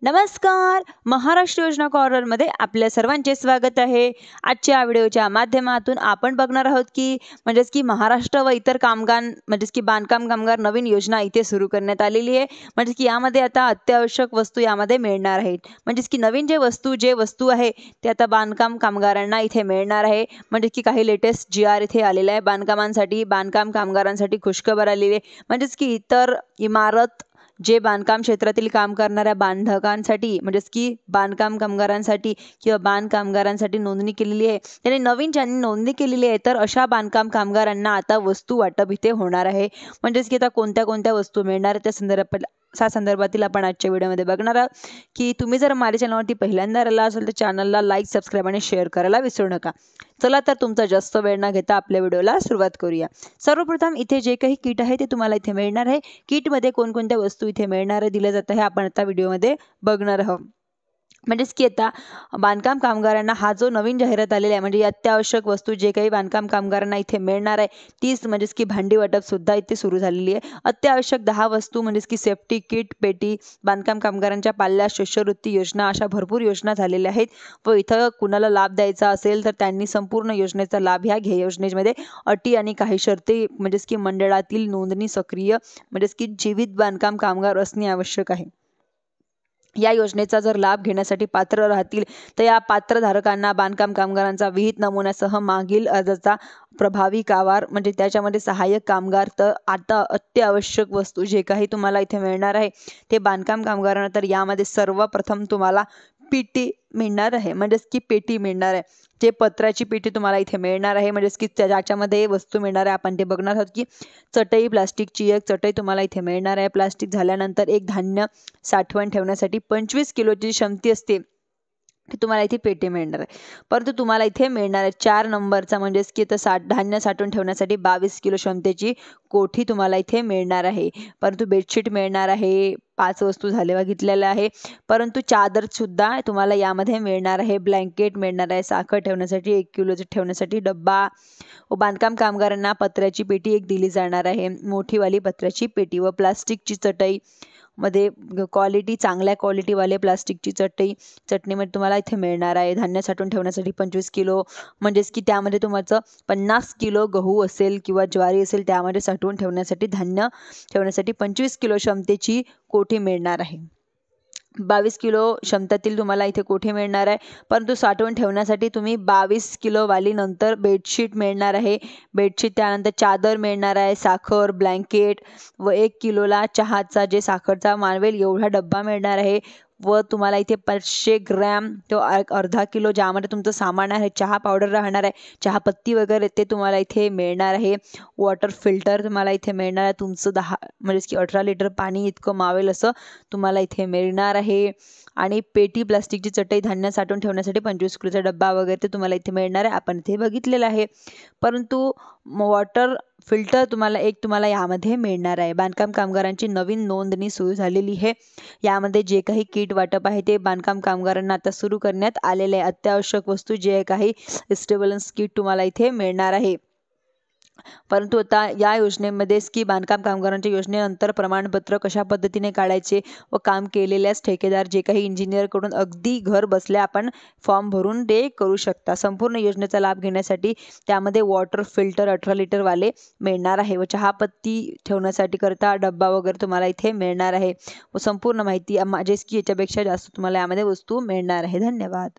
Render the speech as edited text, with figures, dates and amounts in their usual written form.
नमस्कार. महाराष्ट्र योजना कॉर्नरमध्ये आपल्या सर्वांचे स्वागत आहे. आजच्या व्हिडिओच्या माध्यमातून आपण बघणार आहोत की महाराष्ट्र व इतर कामगार बांधकाम कामगार नवीन योजना इथे सुरू करण्यात आलेली आहे. यामध्ये आता अत्यावश्यक वस्तू यामध्ये मिळणार आहेत. नवीन जे वस्तू आहे ते आता बांधकाम कामगारांना इथे मिळणार आहे. काही लेटेस्ट GR इथे आलेला आहे. बांधकाम कामगारांसाठी खुशखबर आलेली आहे. इतर इमारत जे बांधकाम क्षेत्रातील काम करणाऱ्या बांधकांसाठी बांधकाम कामगारांसाठी किंवा बांधकामगारांसाठी नोंदणी केलेली आहे. ज्यांनी नोंदणी केलेली आहे तर अशा बांधकाम कामगारांना आता वस्तू वाटप इथे होणार आहे. आता कोणत्या वस्तू मिळणार त्या संदर्भातील आपण आजच्या व्हिडिओमध्ये बघणार आहोत. की तुम्ही जर माझ्या चॅनलवरती पहिल्यांदा आला असाल तर चॅनलला लाईक, सबस्क्राईब आणि शेअर करायला विसरू नका. चला तर तुमचा जास्त वेळ न घेता आपल्या व्हिडिओला सुरुवात करूया. सर्वप्रथम इथे जे काही किट आहे ते तुम्हाला इथे मिळणार आहे. किटमध्ये कोणकोणत्या वस्तू इथे मिळणार दिल्या जात आहे आपण आता व्हिडिओमध्ये बघणार आहोत. आता बांधकाम कामगारांना हा जो नवीन जाहिरात आलेला आहे अत्यावश्यक वस्तू जे काही बांधकाम कामगारांना इथे मिळणार आहे तीच भांडी वाटप सुद्धा इथे सुरू झालेली आहे. अत्यावश्यक 10 वस्तू सेफ्टी किट, पेटी, बांधकाम कामगारांच्या पाल्या, शिष्यवृत्ती योजना अशा भरपूर योजना झालेल्या आहेत. व इथं कुणाला लाभ द्यायचा असेल तर त्यांनी संपूर्ण योजनेचा लाभ ह्या योजनेमध्ये अटी आणि काही शर्ती मंडळातील नोंदणी सक्रिय जीवित बांधकाम कामगार असणे आवश्यक आहे. या योजनेचा जर लाभ घेण्यासाठी पात्र राहतील तर या पात्रधारकांना बांधकाम कामगारांचा विहित नमुन्यासह मागील अर्जाचा प्रभावी कावार त्याच्यामध्ये सहाय्यक कामगार. तर आता अत्यावश्यक वस्तू जे काही तुम्हाला इथे मिळणार आहे ते बांधकाम कामगारांना तर यामध्ये सर्वप्रथम तुम्हाला पेटी मिळणार आहे. पेटी मिळणार आहे. जे पत्राची पेटी तुम्हाला इथे मिळणार आहे. ज्याच्यामध्ये वस्तू मिळणार आहे आपण ते बघणार आहोत. की चटई, प्लास्टिकची एक चटई तुम्हाला इथे मिळणार आहे. प्लास्टिक झाल्यानंतर एक धान्य साठवण ठेवण्यासाठी 25 किलोची क्षमता असते की तुम्हाला इथे पेटी मिळणार आहे. परंतु तुम्हाला इथे मिळणार आहे 4 नंबरचा धान्य साठवून ठेवण्यासाठी 22 किलो क्षमतेची कोठी तुम्हाला इथे मिळणार आहे. परंतु बेडशीट मिळणार आहे. 5 वस्तू झाले बघितलेल्या आहे. परंतु चादर सुद्धा तुम्हाला यामध्ये मिळणार आहे. ब्लँकेट मिळणार आहे. साखर ठेवण्यासाठी 1 किलोचे ठेवण्यासाठी डब्बा व बांधकाम कामगारांना पत्र्याची पेटी एक दिली जाणार आहे. मोठीवाली पत्र्याची पेटी व प्लास्टिकची चटई मध्ये चांगल्या क्वालिटीवाले प्लास्टिकची चटणीमध्ये तुम्हाला इथे मिळणार आहे. धान्य साठवून ठेवण्यासाठी 25 किलो त्यामध्ये तुमचं 50 किलो गहू असेल किंवा ज्वारी असेल त्यामध्ये साठवून ठेवण्यासाठी धान्य ठेवण्यासाठी 25 किलो क्षमतेची कोठी मिळणार आहे. 22 किलो क्षमतेतील तुम्हाला इथे कोठी मिळणार आहे. परंतु साठवून ठेवण्यासाठी तुम्ही 22 किलो वाली नंतर बेडशीट मिळणार आहे. बेडशीट त्यानंतर चादर मिळणार आहे. साखर, ब्लँकेट व 1 किलोला चहाचा जे साखरचा मानवेल एवढा डब्बा मिळणार आहे. व तुम्हाला इथे 500 ग्रॅम तो अर्धा किलो ज्यामध्ये तुमचं सामान आहे. चहा पावडर राहणार आहे. चहापत्ती वगैरे ते तुम्हाला इथे मिळणार आहे. वॉटर फिल्टर तुम्हाला इथे मिळणार आहे. तुमचं 18 लिटर पाणी इतकं मावेल असं तुम्हाला इथे मिळणार आहे. आणि पेटी, प्लास्टिकची चटई, धान्य साठवून ठेवण्यासाठी 25 किलोचा डब्बा वगैरे ते तुम्हाला इथे मिळणार आहे. आपण इथे बघितलेलं आहे. परंतु वॉटर फिल्टर तुम्हाला यामध्ये मिळणार आहे. बांधकाम कामगारांची नवीन नोंदणी सुरू झालेली आहे. यामध्ये जे काही किट वाटप आहे ते बांधकाम कामगारांना आता सुरू करण्यात आलेले आहे. अत्यावश्यक वस्तू जे काही स्टेबलन्स किट तुम्हाला इथे मिळणार आहे. परंतु आता या योजनेमध्ये बांधकाम कामगारांच्या योजनेनंतर प्रमाणपत्र कशा पद्धतीने काढायचे व काम केलेल्यास ठेकेदार जे काही इंजिनियरकडून अगदी घर बसल्या आपण फॉर्म भरून ते करू शकता. संपूर्ण योजनेचा लाभ घेण्यासाठी त्यामध्ये वॉटर फिल्टर 18 लिटर वाले मिळणार आहे व चहापत्ती ठेवण्यासाठी करता डब्बा वगैरे तुम्हाला इथे मिळणार आहे. व संपूर्ण माहिती याच्यापेक्षा जास्त तुम्हाला यामध्ये वस्तू मिळणार आहे. धन्यवाद.